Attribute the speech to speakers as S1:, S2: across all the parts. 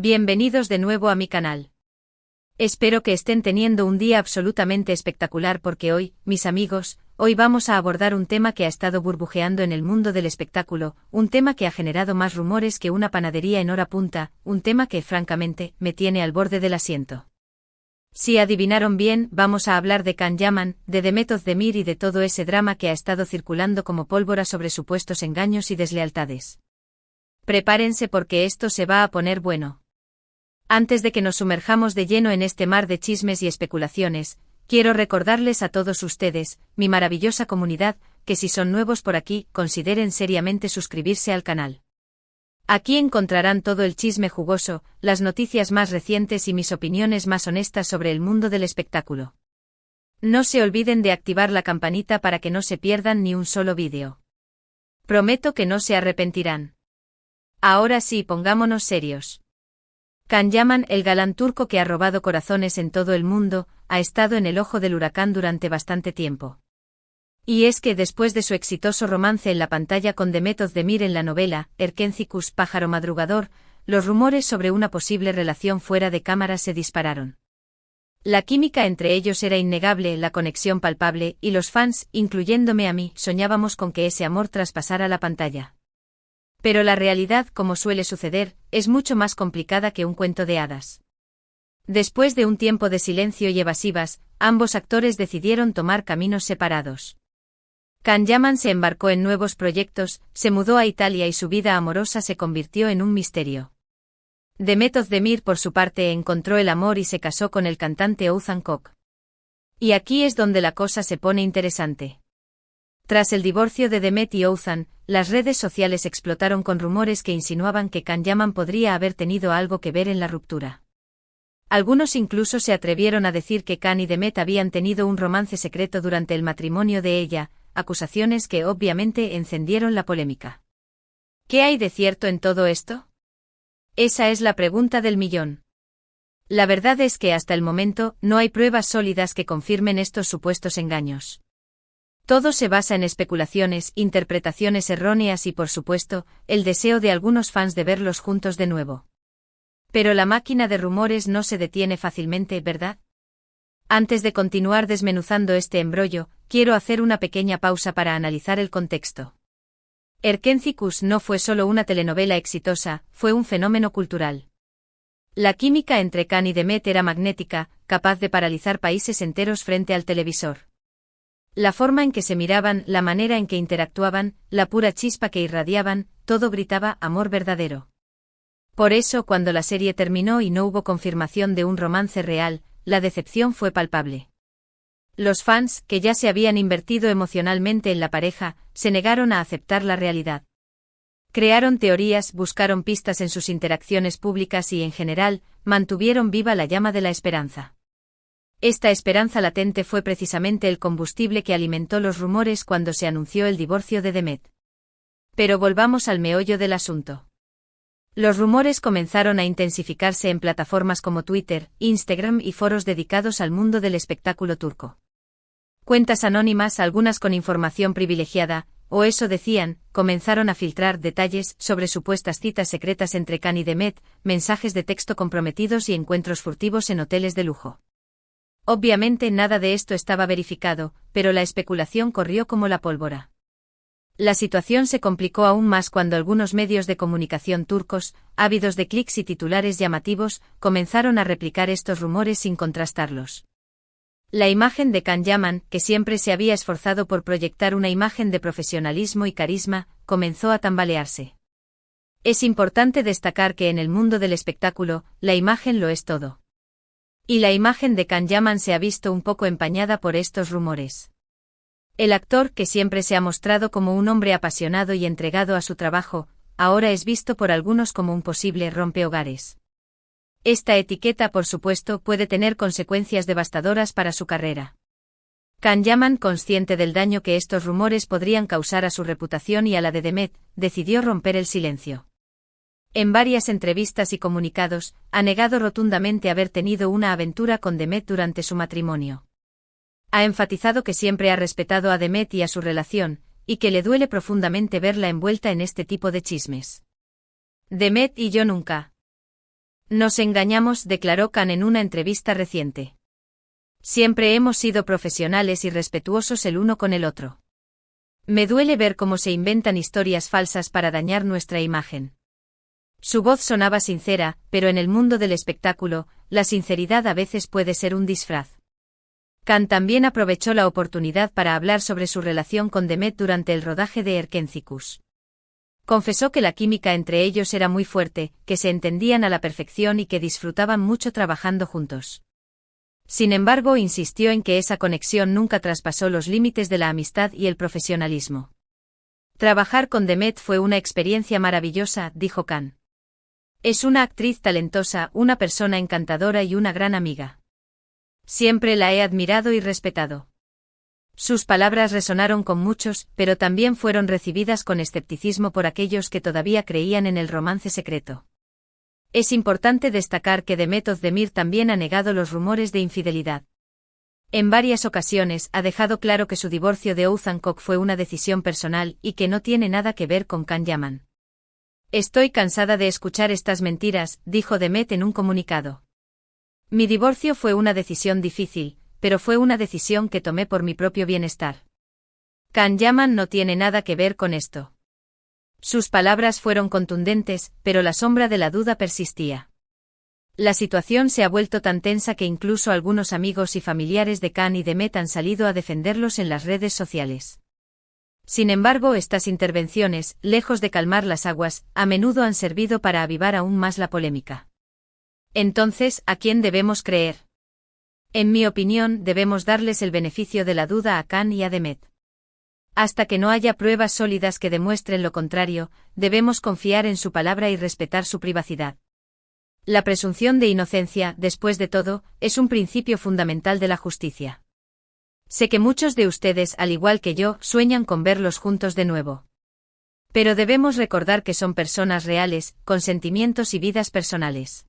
S1: Bienvenidos de nuevo a mi canal. Espero que estén teniendo un día absolutamente espectacular porque hoy, mis amigos, hoy vamos a abordar un tema que ha estado burbujeando en el mundo del espectáculo, un tema que ha generado más rumores que una panadería en hora punta, un tema que, francamente, me tiene al borde del asiento. Si adivinaron bien, vamos a hablar de Can Yaman, de Demet Özdemir y de todo ese drama que ha estado circulando como pólvora sobre supuestos engaños y deslealtades. Prepárense porque esto se va a poner bueno. Antes de que nos sumerjamos de lleno en este mar de chismes y especulaciones, quiero recordarles a todos ustedes, mi maravillosa comunidad, que si son nuevos por aquí, consideren seriamente suscribirse al canal. Aquí encontrarán todo el chisme jugoso, las noticias más recientes y mis opiniones más honestas sobre el mundo del espectáculo. No se olviden de activar la campanita para que no se pierdan ni un solo vídeo. Prometo que no se arrepentirán. Ahora sí, pongámonos serios. Can Yaman, el galán turco que ha robado corazones en todo el mundo, ha estado en el ojo del huracán durante bastante tiempo. Y es que después de su exitoso romance en la pantalla con Demet Özdemir en la novela Erkenci Pájaro Madrugador, los rumores sobre una posible relación fuera de cámara se dispararon. La química entre ellos era innegable, la conexión palpable, y los fans, incluyéndome a mí, soñábamos con que ese amor traspasara la pantalla. Pero la realidad, como suele suceder, es mucho más complicada que un cuento de hadas. Después de un tiempo de silencio y evasivas, ambos actores decidieron tomar caminos separados. Can Yaman se embarcó en nuevos proyectos, se mudó a Italia y su vida amorosa se convirtió en un misterio. Demet Özdemir, por su parte, encontró el amor y se casó con el cantante Oğuzhan Koç. Y aquí es donde la cosa se pone interesante. Tras el divorcio de Demet y Oğuzhan, las redes sociales explotaron con rumores que insinuaban que Can Yaman podría haber tenido algo que ver en la ruptura. Algunos incluso se atrevieron a decir que Can y Demet habían tenido un romance secreto durante el matrimonio de ella, acusaciones que obviamente encendieron la polémica. ¿Qué hay de cierto en todo esto? Esa es la pregunta del millón. La verdad es que hasta el momento no hay pruebas sólidas que confirmen estos supuestos engaños. Todo se basa en especulaciones, interpretaciones erróneas y, por supuesto, el deseo de algunos fans de verlos juntos de nuevo. Pero la máquina de rumores no se detiene fácilmente, ¿verdad? Antes de continuar desmenuzando este embrollo, quiero hacer una pequeña pausa para analizar el contexto. Erkenci no fue solo una telenovela exitosa, fue un fenómeno cultural. La química entre Can y Demet era magnética, capaz de paralizar países enteros frente al televisor. La forma en que se miraban, la manera en que interactuaban, la pura chispa que irradiaban, todo gritaba amor verdadero. Por eso, cuando la serie terminó y no hubo confirmación de un romance real, la decepción fue palpable. Los fans, que ya se habían invertido emocionalmente en la pareja, se negaron a aceptar la realidad. Crearon teorías, buscaron pistas en sus interacciones públicas y, en general, mantuvieron viva la llama de la esperanza. Esta esperanza latente fue precisamente el combustible que alimentó los rumores cuando se anunció el divorcio de Demet. Pero volvamos al meollo del asunto. Los rumores comenzaron a intensificarse en plataformas como Twitter, Instagram y foros dedicados al mundo del espectáculo turco. Cuentas anónimas, algunas con información privilegiada, o eso decían, comenzaron a filtrar detalles sobre supuestas citas secretas entre Can y Demet, mensajes de texto comprometidos y encuentros furtivos en hoteles de lujo. Obviamente nada de esto estaba verificado, pero la especulación corrió como la pólvora. La situación se complicó aún más cuando algunos medios de comunicación turcos, ávidos de clics y titulares llamativos, comenzaron a replicar estos rumores sin contrastarlos. La imagen de Can Yaman, que siempre se había esforzado por proyectar una imagen de profesionalismo y carisma, comenzó a tambalearse. Es importante destacar que en el mundo del espectáculo, la imagen lo es todo. Y la imagen de Can Yaman se ha visto un poco empañada por estos rumores. El actor, que siempre se ha mostrado como un hombre apasionado y entregado a su trabajo, ahora es visto por algunos como un posible rompehogares. Esta etiqueta, por supuesto, puede tener consecuencias devastadoras para su carrera. Can Yaman, consciente del daño que estos rumores podrían causar a su reputación y a la de Demet, decidió romper el silencio. En varias entrevistas y comunicados, ha negado rotundamente haber tenido una aventura con Demet durante su matrimonio. Ha enfatizado que siempre ha respetado a Demet y a su relación, y que le duele profundamente verla envuelta en este tipo de chismes. Demet y yo nunca. Nos engañamos, declaró Khan en una entrevista reciente. Siempre hemos sido profesionales y respetuosos el uno con el otro. Me duele ver cómo se inventan historias falsas para dañar nuestra imagen. Su voz sonaba sincera, pero en el mundo del espectáculo, la sinceridad a veces puede ser un disfraz. Khan también aprovechó la oportunidad para hablar sobre su relación con Demet durante el rodaje de Erkencicus. Confesó que la química entre ellos era muy fuerte, que se entendían a la perfección y que disfrutaban mucho trabajando juntos. Sin embargo, insistió en que esa conexión nunca traspasó los límites de la amistad y el profesionalismo. Trabajar con Demet fue una experiencia maravillosa, dijo Khan. Es una actriz talentosa, una persona encantadora y una gran amiga. Siempre la he admirado y respetado. Sus palabras resonaron con muchos, pero también fueron recibidas con escepticismo por aquellos que todavía creían en el romance secreto. Es importante destacar que Demet Özdemir también ha negado los rumores de infidelidad. En varias ocasiones ha dejado claro que su divorcio de Oğuzhan Koç fue una decisión personal y que no tiene nada que ver con Can Yaman. Estoy cansada de escuchar estas mentiras, dijo Demet en un comunicado. Mi divorcio fue una decisión difícil, pero fue una decisión que tomé por mi propio bienestar. Can Yaman no tiene nada que ver con esto. Sus palabras fueron contundentes, pero la sombra de la duda persistía. La situación se ha vuelto tan tensa que incluso algunos amigos y familiares de Can y Demet han salido a defenderlos en las redes sociales. Sin embargo, estas intervenciones, lejos de calmar las aguas, a menudo han servido para avivar aún más la polémica. Entonces, ¿a quién debemos creer? En mi opinión, debemos darles el beneficio de la duda a Can y a Demet. Hasta que no haya pruebas sólidas que demuestren lo contrario, debemos confiar en su palabra y respetar su privacidad. La presunción de inocencia, después de todo, es un principio fundamental de la justicia. Sé que muchos de ustedes, al igual que yo, sueñan con verlos juntos de nuevo. Pero debemos recordar que son personas reales, con sentimientos y vidas personales.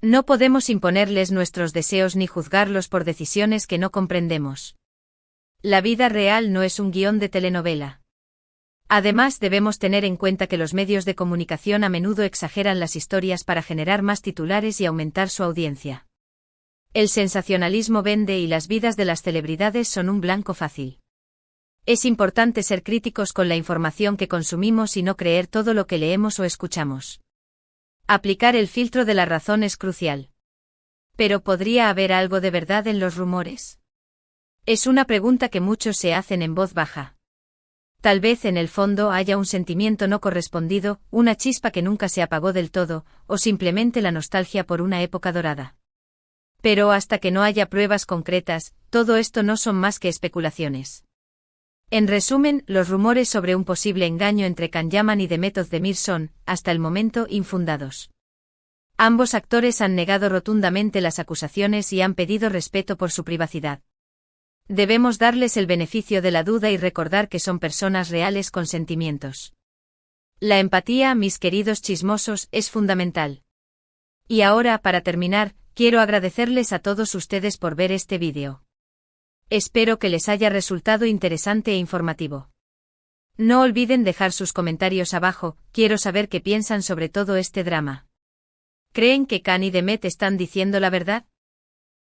S1: No podemos imponerles nuestros deseos ni juzgarlos por decisiones que no comprendemos. La vida real no es un guión de telenovela. Además, debemos tener en cuenta que los medios de comunicación a menudo exageran las historias para generar más titulares y aumentar su audiencia. El sensacionalismo vende y las vidas de las celebridades son un blanco fácil. Es importante ser críticos con la información que consumimos y no creer todo lo que leemos o escuchamos. Aplicar el filtro de la razón es crucial. ¿Pero podría haber algo de verdad en los rumores? Es una pregunta que muchos se hacen en voz baja. Tal vez en el fondo haya un sentimiento no correspondido, una chispa que nunca se apagó del todo, o simplemente la nostalgia por una época dorada. Pero hasta que no haya pruebas concretas, todo esto no son más que especulaciones. En resumen, los rumores sobre un posible engaño entre Can Yaman y Demet Özdemir son, hasta el momento, infundados. Ambos actores han negado rotundamente las acusaciones y han pedido respeto por su privacidad. Debemos darles el beneficio de la duda y recordar que son personas reales con sentimientos. La empatía, mis queridos chismosos, es fundamental. Y ahora, para terminar, quiero agradecerles a todos ustedes por ver este vídeo. Espero que les haya resultado interesante e informativo. No olviden dejar sus comentarios abajo, quiero saber qué piensan sobre todo este drama. ¿Creen que Can y Demet están diciendo la verdad?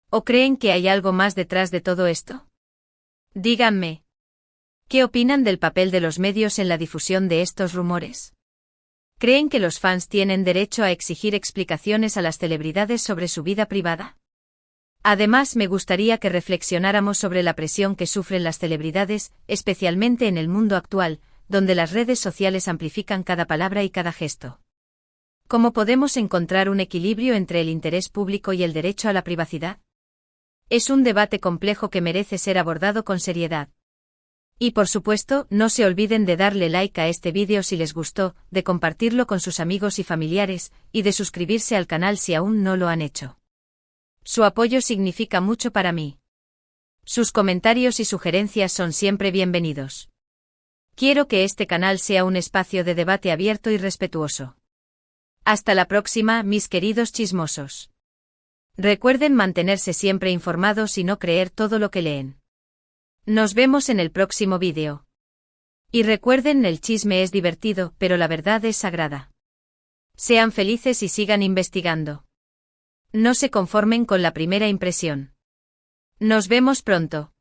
S1: ¿O creen que hay algo más detrás de todo esto? Díganme. ¿Qué opinan del papel de los medios en la difusión de estos rumores? ¿Creen que los fans tienen derecho a exigir explicaciones a las celebridades sobre su vida privada? Además, me gustaría que reflexionáramos sobre la presión que sufren las celebridades, especialmente en el mundo actual, donde las redes sociales amplifican cada palabra y cada gesto. ¿Cómo podemos encontrar un equilibrio entre el interés público y el derecho a la privacidad? Es un debate complejo que merece ser abordado con seriedad. Y por supuesto, no se olviden de darle like a este vídeo si les gustó, de compartirlo con sus amigos y familiares, y de suscribirse al canal si aún no lo han hecho. Su apoyo significa mucho para mí. Sus comentarios y sugerencias son siempre bienvenidos. Quiero que este canal sea un espacio de debate abierto y respetuoso. Hasta la próxima, mis queridos chismosos. Recuerden mantenerse siempre informados y no creer todo lo que leen. Nos vemos en el próximo vídeo. Y recuerden, el chisme es divertido, pero la verdad es sagrada. Sean felices y sigan investigando. No se conformen con la primera impresión. Nos vemos pronto.